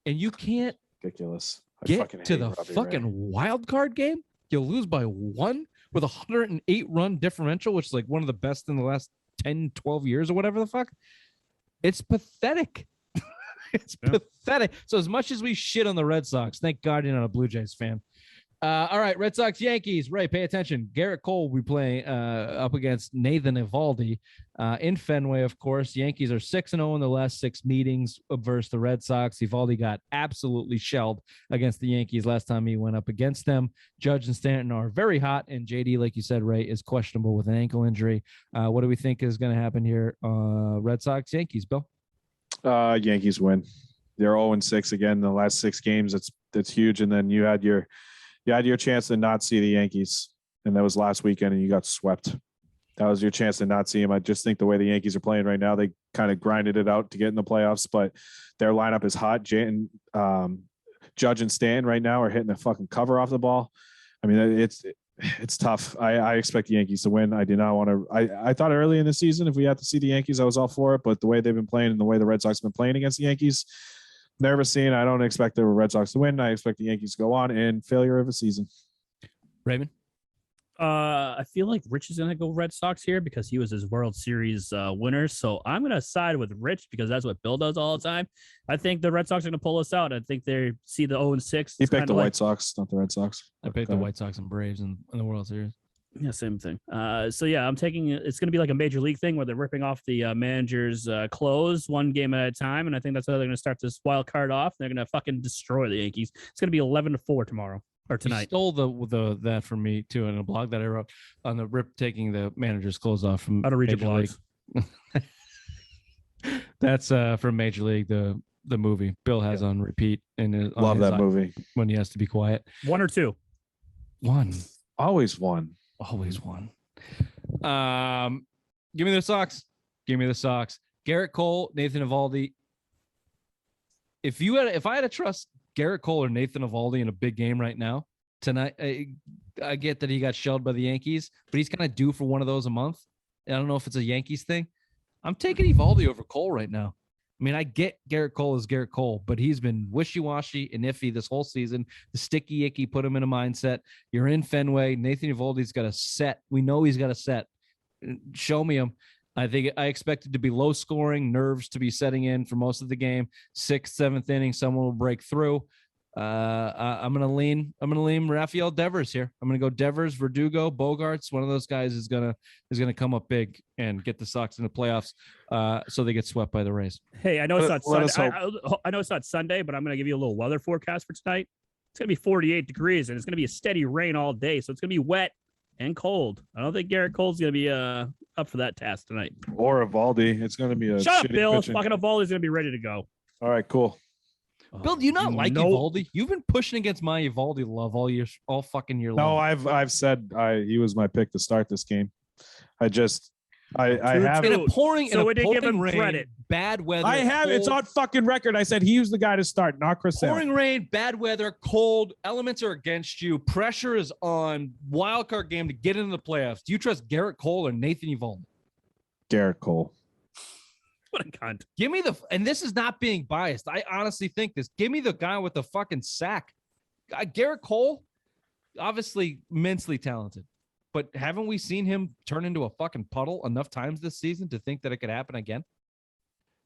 and you can't ridiculous get to the fucking wild card game. You'll lose by 1 with a 108-run differential, which is like one of the best in the last 10, 12 years or whatever the fuck. It's pathetic. It's pathetic. So as much as we shit on the Red Sox, thank God you're not a Blue Jays fan. All right, Red Sox, Yankees. Ray, pay attention. Garrett Cole will be playing up against Nathan Eovaldi in Fenway, of course. Yankees are 6-0 in the last 6 meetings versus the Red Sox. Eovaldi got absolutely shelled against the Yankees last time he went up against them. Judge and Stanton are very hot, and JD, like you said, Ray, is questionable with an ankle injury. What do we think is going to happen here? Red Sox, Yankees, Bill? Yankees win. They're 0-6 again in the last 6 games. That's huge. And then you had your chance to not see the Yankees, and that was last weekend, and you got swept. That was your chance to not see them. I just think the way the Yankees are playing right now, they kind of grinded it out to get in the playoffs, but their lineup is hot. Judge and Stan right now are hitting the fucking cover off the ball. I mean, it's tough. I expect the Yankees to win. I did not want to. I thought early in the season, if we had to see the Yankees, I was all for it, but the way they've been playing and the way the Red Sox have been playing against the Yankees, nervous scene. I don't expect the Red Sox to win. I expect the Yankees to go on, and failure of a season. Raymond? I feel like Rich is going to go Red Sox here because he was his World Series winner. So I'm going to side with Rich because that's what Bill does all the time. I think the Red Sox are going to pull us out. I think they see the 0-6. He picked the White Sox, not the Red Sox. I picked the White Sox and Braves in the World Series. Yeah, same thing. So yeah, I'm taking it's going to be like a major league thing where they're ripping off the manager's clothes one game at a time, and I think that's how they're going to start this wild card off. They're going to fucking destroy the Yankees. It's going to be 11-4 tomorrow or tonight. You stole that from me too in a blog that I wrote on the rip taking the manager's clothes off from. How to read your blogs. That's from Major League, the movie Bill has on repeat, and love that movie when he has to be quiet. 1 or 2. 1. Always 1. Always 1. Give me the Sox. Give me the Sox. Garrett Cole, Nathan Eovaldi. If I had to trust Garrett Cole or Nathan Eovaldi in a big game right now tonight, I get that he got shelled by the Yankees, but he's kind of due for one of those a month. I don't know if it's a Yankees thing. I'm taking Eovaldi over Cole right now. I mean, I get Garrett Cole is Garrett Cole, but he's been wishy-washy and iffy this whole season. The sticky icky put him in a mindset. You're in Fenway. Nathan Eovaldi's got a set. We know he's got a set. Show me him. I expect it to be low scoring, nerves to be setting in for most of the game. 6th, 7th inning, someone will break through. I'm gonna lean Rafael Devers here. I'm gonna go Devers, Verdugo, Bogarts. One of those guys is gonna come up big and get the Sox in the playoffs. So they get swept by the Rays. Hey, I know it's not Sunday. I know it's not Sunday, but I'm gonna give you a little weather forecast for tonight. It's gonna be 48 degrees and it's gonna be a steady rain all day, so it's gonna be wet and cold. I don't think Garrett Cole's gonna be up for that task tonight. Or Eovaldi. It's gonna be a shut up, Bill. Fucking Eovaldi's gonna be ready to go. All right, cool. Bill, do you not like Eovaldi? You've been pushing against my Eovaldi love all fucking year long. No, I've said he was my pick to start this game. I have in a pouring rain, credit. Bad weather. I have cold. It's on fucking record. I said he was the guy to start, not Chris Sale. Pouring rain, bad weather, cold. Elements are against you. Pressure is on. Wild card game to get into the playoffs. Do you trust Garrett Cole or Nathan Eovaldi? Garrett Cole. What a cunt. Give me and this is not being biased. I honestly think this. Give me the guy with the fucking sack. Garrett Cole, obviously immensely talented, but haven't we seen him turn into a fucking puddle enough times this season to think that it could happen again?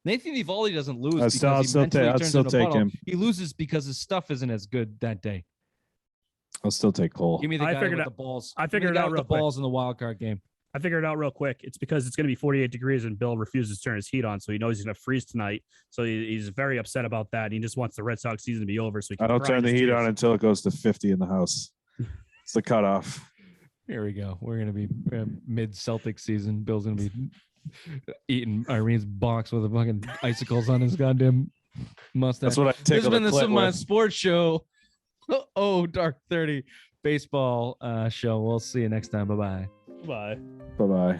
Nathan Eovaldi doesn't lose because he mentally turns into a puddle. Him. He loses because his stuff isn't as good that day. I'll still take Cole. Give me the guy with the balls. I figured it out real quick. Balls in the wild card game. I figured it out real quick. It's because it's going to be 48 degrees and Bill refuses to turn his heat on, so he knows he's going to freeze tonight. So he's very upset about that. He just wants the Red Sox season to be over. So he can I don't turn the heat on until it goes to 50 in the house. It's the cutoff. Here we go. We're going to be mid-Celtic season. Bill's going to be eating Irene's box with the fucking icicles on his goddamn mustache. That's what I take. This has been the Some Sports Show. Dark 30 baseball show. We'll see you next time. Bye-bye. Bye. Bye-bye.